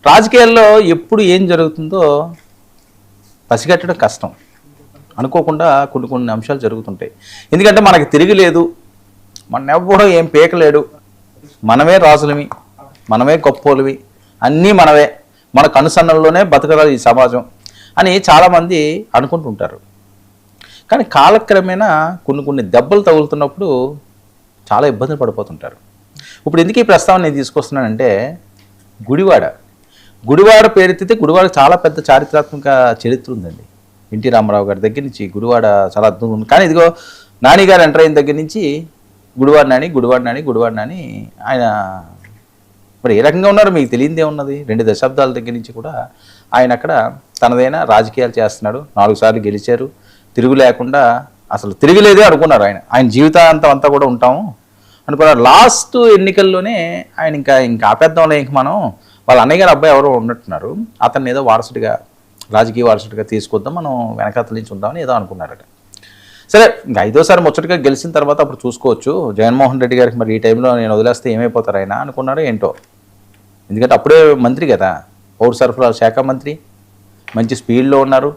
రాజకీయాల్లో ఎప్పుడు ఏం జరుగుతుందో పసిగట్టడం కష్టం. అనుకోకుండా కొన్ని అంశాలు జరుగుతుంటాయి. ఎందుకంటే మనకి తిరిగిలేదు, మనెవ్వడో ఏం పీకలేడు, మనమే రాజులమి, మనమే గొప్పోలువి, అన్నీ మనవే, మన కనుసన్నల్లోనే బతకరాదు ఈ సమాజం అని చాలామంది అనుకుంటుంటారు. కానీ కాలక్రమేణా కొన్ని దెబ్బలు తగులుతున్నప్పుడు చాలా ఇబ్బందులు పడిపోతుంటారు. ఇప్పుడు ఎందుకు ఈ ప్రస్తావన నేను తీసుకొస్తున్నానంటే, గుడివాడ పేరెత్తితే గుడివాడ చాలా పెద్ద చారిత్రాత్మక చరిత్ర ఉందండి. ఎన్టీ రామారావు గారి దగ్గర నుంచి గుడివాడ చాలా అద్భుతంగా ఉంది. కానీ ఇదిగో నాని గారు ఎంటర్ అయిన దగ్గర నుంచి గుడివాడ నాని ఆయన మరి ఏ రకంగా ఉన్నారో మీకు తెలియదే ఉన్నది. 2 దశాబ్దాల దగ్గర నుంచి కూడా ఆయన అక్కడ తనదైన రాజకీయాలు చేస్తున్నాడు. 4 సార్లు గెలిచారు, తిరుగు లేకుండా, అసలు తిరిగిలేదే అనుకున్నారు. ఆయన జీవితాంతం అంతా కూడా ఉంటాము అనుకున్నారు. లాస్ట్ ఎన్నికల్లోనే ఆయన ఇంకా ఆపేద్దాంలే, ఇంక మనం వాళ్ళ అన్నయ్య గారు అబ్బాయి ఎవరో ఉన్నట్టున్నారు, అతన్ని ఏదో రాజకీయ వారసుడిగా తీసుకొద్దాం, మనం వెనకాతల నుంచి ఉందామని ఏదో అనుకున్నారట. సరే, ఇంకా 5వ సారి ముచ్చటగా గెలిచిన తర్వాత అప్పుడు చూసుకోవచ్చు, జగన్మోహన్ రెడ్డి గారికి మరి ఈ టైంలో నేను వదిలేస్తే ఏమైపోతారు ఆయన అనుకున్నారో ఏంటో. ఎందుకంటే అప్పుడే మంత్రి కదా, పౌర సరఫరాల శాఖ మంత్రి, మంచి స్పీడ్లో ఉన్నారు.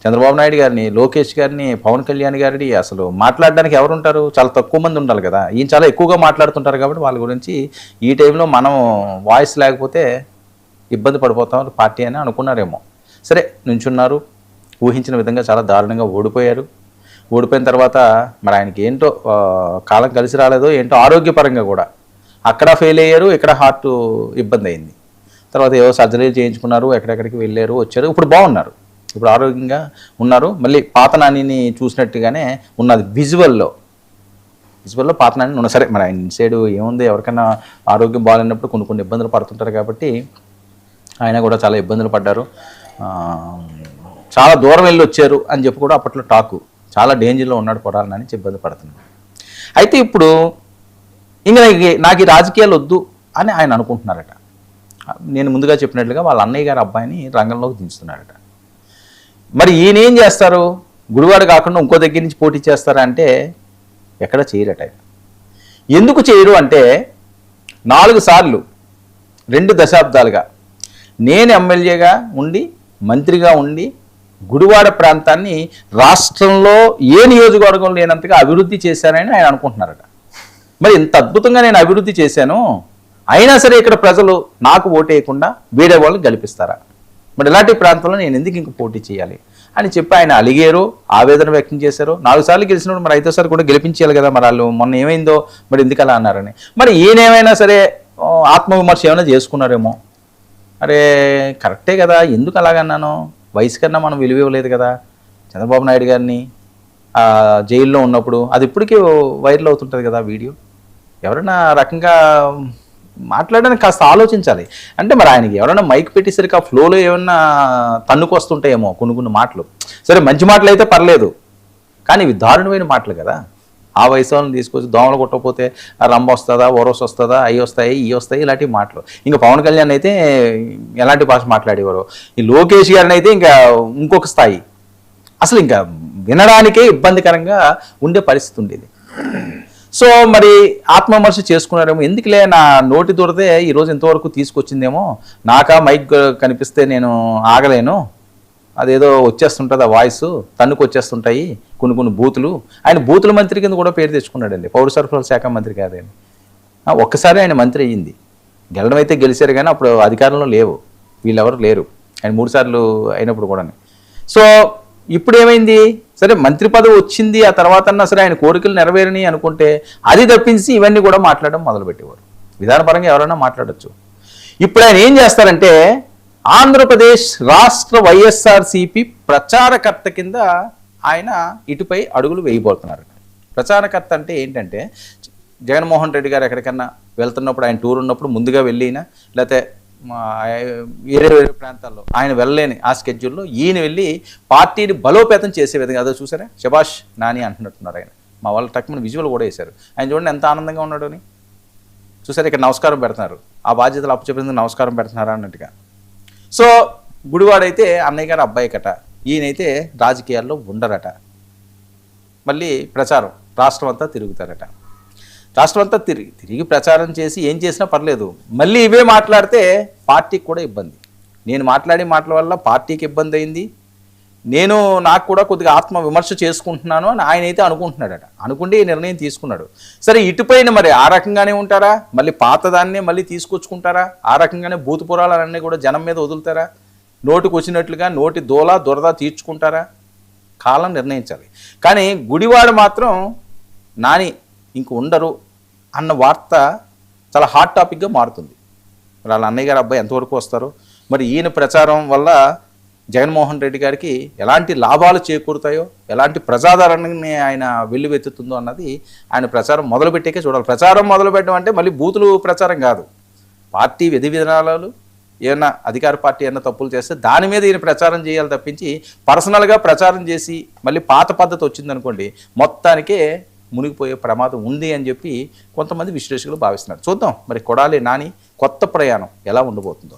చంద్రబాబు నాయుడు గారిని, లోకేష్ గారిని, పవన్ కళ్యాణ్ గారిని అసలు మాట్లాడడానికి ఎవరు ఉంటారు? చాలా తక్కువ మంది ఉండాలి కదా. ఈయన చాలా ఎక్కువగా మాట్లాడుతుంటారు కాబట్టి వాళ్ళ గురించి ఈ టైంలో మనం వాయిస్ లేకపోతే ఇబ్బంది పడిపోతాం పార్టీ అని అనుకున్నారేమో. సరే, నుంచున్నారు, ఊహించిన విధంగా చాలా దారుణంగా ఓడిపోయారు. ఓడిపోయిన తర్వాత మరి ఆయనకి ఏంటో కాలం కలిసి రాలేదో ఏంటో, ఆరోగ్యపరంగా కూడా అక్కడ ఫెయిల్ అయ్యారు, ఇక్కడ హార్ట్ ఇబ్బంది అయింది. తర్వాత ఏవో సర్జరీలు చేయించుకున్నారు, ఎక్కడెక్కడికి వెళ్ళారు, వచ్చారు, ఇప్పుడు బాగున్నారు, ఇప్పుడు ఆరోగ్యంగా ఉన్నారు. మళ్ళీ పాత నానిని చూసినట్టుగానే ఉన్నది విజువల్లో పాత నాని ఉన్న. సరే, మరి ఆయన సైడు ఏముంది, ఎవరికైనా ఆరోగ్యం బాగాలేనప్పుడు కొన్ని ఇబ్బందులు పడుతుంటారు కాబట్టి ఆయన కూడా చాలా ఇబ్బందులు పడ్డారు. చాలా దూరం వెళ్ళి వచ్చారు అని చెప్పి కూడా అప్పట్లో టాకు, చాలా డేంజర్లో ఉన్నాడు కొడాలని ఇబ్బంది పడుతున్నాడు. అయితే ఇప్పుడు ఇంకా నాకు ఈ రాజకీయాలు వద్దు అని ఆయన అనుకుంటున్నారట. నేను ముందుగా చెప్పినట్లుగా వాళ్ళ అన్నయ్య గారి అబ్బాయిని రంగంలోకి దించుతున్నారట. మరి ఈయన ఏం చేస్తారు? గుడివాడ కాకుండా ఇంకో దగ్గర నుంచి పోటీ చేస్తారా అంటే ఎక్కడ చేయరట. ఎందుకు చేయరు అంటే 4 సార్లు 2 దశాబ్దాలుగా నేను ఎమ్మెల్యేగా ఉండి, మంత్రిగా ఉండి, గుడివాడ ప్రాంతాన్ని రాష్ట్రంలో ఏ నియోజకవర్గం లేనంతగా అభివృద్ధి చేశానని ఆయన అనుకుంటున్నారట. మరి ఇంత అద్భుతంగా నేను అభివృద్ధి చేశాను, అయినా సరే ఇక్కడ ప్రజలు నాకు ఓటేయకుండా వేరే వాళ్ళని గెలిపిస్తారా? మరి ఇలాంటి ప్రాంతంలో నేను ఎందుకు ఇంక పోటీ చేయాలి అని చెప్పి ఆయన అలిగారు, ఆవేదన వ్యక్తం చేశారు. 4 సార్లు గెలిచినప్పుడు మరి 5వ సారి కూడా గెలిపించాలి కదా. మరి వాళ్ళు మొన్న ఏమైందో మరి ఎందుకు అలా అన్నారని. మరి ఈయనేమైనా సరే ఆత్మవిమర్శ ఏమైనా చేసుకున్నారేమో. అరే కరెక్టే కదా, ఎందుకు అలాగన్నాను, వయసు కన్నా మనం విలువ ఇవ్వలేదు కదా. చంద్రబాబు నాయుడు గారిని జైల్లో ఉన్నప్పుడు అది ఇప్పటికీ వైరల్ అవుతుంటుంది కదా వీడియో. ఎవరైనా రకంగా మాట్లాడడానికి కాస్త ఆలోచించాలి. అంటే మరి ఆయనకి ఎవరైనా మైక్ పెట్టేసరికి ఆ ఫ్లోలో ఏమన్నా తన్నుకు వస్తుంటాయేమో కొన్ని మాటలు. సరే, మంచి మాటలు అయితే పర్లేదు, కానీ ఇవి దారుణమైన మాటలు కదా. ఆ వయసు వాళ్ళని తీసుకొచ్చి దోమలు కొట్టకపోతే రంబ వస్తుందా, ఓరోస్ వస్తుందా, అవి వస్తాయి, ఇవి వస్తాయి, ఇలాంటి మాటలు. ఇంకా పవన్ కళ్యాణ్ అయితే ఎలాంటి భాష మాట్లాడేవారు, ఈ లోకేష్ గారిని అయితే ఇంకా ఇంకొక స్థాయి, అసలు ఇంకా వినడానికే ఇబ్బందికరంగా ఉండే పరిస్థితి ఉండేది. సో మరి ఆత్మవిమర్శ చేసుకున్నారేమో, ఎందుకులే నా నోటి దూరతే ఈరోజు ఇంతవరకు తీసుకొచ్చిందేమో, నాకా మైక్ కనిపిస్తే నేను ఆగలేను, అదేదో వచ్చేస్తుంటుంది ఆ వాయిస్, తన్నుకు వచ్చేస్తుంటాయి కొన్ని బూతులు. ఆయన బూతుల మంత్రి కింద కూడా పేరు తెచ్చుకున్నాడండి, పౌర సరఫరాల శాఖ మంత్రి కాదని. ఒక్కసారి ఆయన మంత్రి అయ్యింది, గెలడం అయితే గెలిచారు కానీ అప్పుడు అధికారంలో లేవు, వీళ్ళెవరు లేరు, ఆయన 3 సార్లు అయినప్పుడు కూడా. సో ఇప్పుడు ఏమైంది, సరే మంత్రి పదవి వచ్చింది, ఆ తర్వాత అన్నా సరే ఆయన కోరికలు నెరవేరని అనుకుంటే అది తప్పించి ఇవన్నీ కూడా మాట్లాడడం మొదలుపెట్టేవారు. విధానపరంగా ఎవరైనా మాట్లాడచ్చు. ఇప్పుడు ఆయన ఏం చేస్తారంటే, ఆంధ్రప్రదేశ్ రాష్ట్ర వైఎస్ఆర్సీపీ ప్రచారకర్త కింద ఆయన ఇటుపై అడుగులు వేయబోతున్నారు. ప్రచారకర్త అంటే ఏంటంటే, జగన్మోహన్ రెడ్డి గారు ఎక్కడికన్నా వెళ్తున్నప్పుడు, ఆయన టూర్ ఉన్నప్పుడు ముందుగా వెళ్ళినా, లేకపోతే వేరే ప్రాంతాల్లో ఆయన వెళ్ళలేని ఆ స్కెడ్యూల్లో ఈయన వెళ్ళి పార్టీని బలోపేతం చేసే విధంగా, అదో చూసారా, శభాష్ నాని అంటున్నట్టున్నారు ఆయన. మా వాళ్ళు టక్కున విజువల్ కూడా వేశారు. ఆయన చూడండి ఎంత ఆనందంగా ఉన్నాడు అని. చూసారు, ఇక్కడ నమస్కారం పెడుతున్నారు, ఆ బాధ్యతలు అప్పచెప్పింది నమస్కారం పెడుతున్నారా అన్నట్టుగా. సో గుడివాడైతే అన్నయ్య గారు అబ్బాయి కట, ఈయనైతే రాజకీయాల్లో ఉండరట. మళ్ళీ ప్రచారం రాష్ట్రం అంతా తిరుగుతారట. రాష్ట్రం అంతా తిరిగి ప్రచారం చేసి ఏం చేసినా పర్లేదు, మళ్ళీ ఇవే మాట్లాడితే పార్టీకి కూడా ఇబ్బంది. నేను మాట్లాడే మాటల వల్ల పార్టీకి ఇబ్బంది అయింది, నాకు కూడా కొద్దిగా ఆత్మ విమర్శ చేసుకుంటున్నాను అని ఆయన అయితే అనుకుంటున్నాడట. అనుకుంటే ఈ నిర్ణయం తీసుకున్నాడు. సరే, ఇటుపైన మరి ఆ రకంగానే ఉంటారా? మళ్ళీ పాతదాన్నే మళ్ళీ తీసుకొచ్చుకుంటారా? ఆ రకంగానే భూతపురాలన్నీ కూడా జనం మీద వదులుతారా? నోటికి వచ్చినట్లుగా నోటి దురద తీర్చుకుంటారా? కాలం నిర్ణయించాలి. కానీ గుడివాడ మాత్రం నాని ఇంక ఉండరు అన్న వార్త చాలా హాట్ టాపిక్గా మారుతుంది. మరి వాళ్ళ అన్నయ్య గారు అబ్బాయి ఎంతవరకు వస్తారు, మరి ఈయన ప్రచారం వల్ల జగన్మోహన్ రెడ్డి గారికి ఎలాంటి లాభాలు చేకూరుతాయో, ఎలాంటి ప్రజాదరణని ఆయన వెల్లువెత్తుతుందో అన్నది ఆయన ప్రచారం మొదలుపెట్టాకే చూడాలి. ప్రచారం మొదలుపెట్టడం అంటే మళ్ళీ బూతులు ప్రచారం కాదు, పార్టీ విధి విధానాలు ఏమన్నా అధికార పార్టీ ఏమన్నా తప్పులు చేస్తే దాని మీద ఈయన ప్రచారం చేయాలి తప్పించి పర్సనల్గా ప్రచారం చేసి మళ్ళీ పాత పద్ధతి వచ్చిందనుకోండి మొత్తానికే మునిగిపోయే ప్రమాదం ఉంది అని చెప్పి కొంతమంది విశ్లేషకులు భావిస్తున్నారు. చూద్దాం మరి కొడాలి నాని కొత్త ప్రయాణం ఎలా ఉండబోతుందో.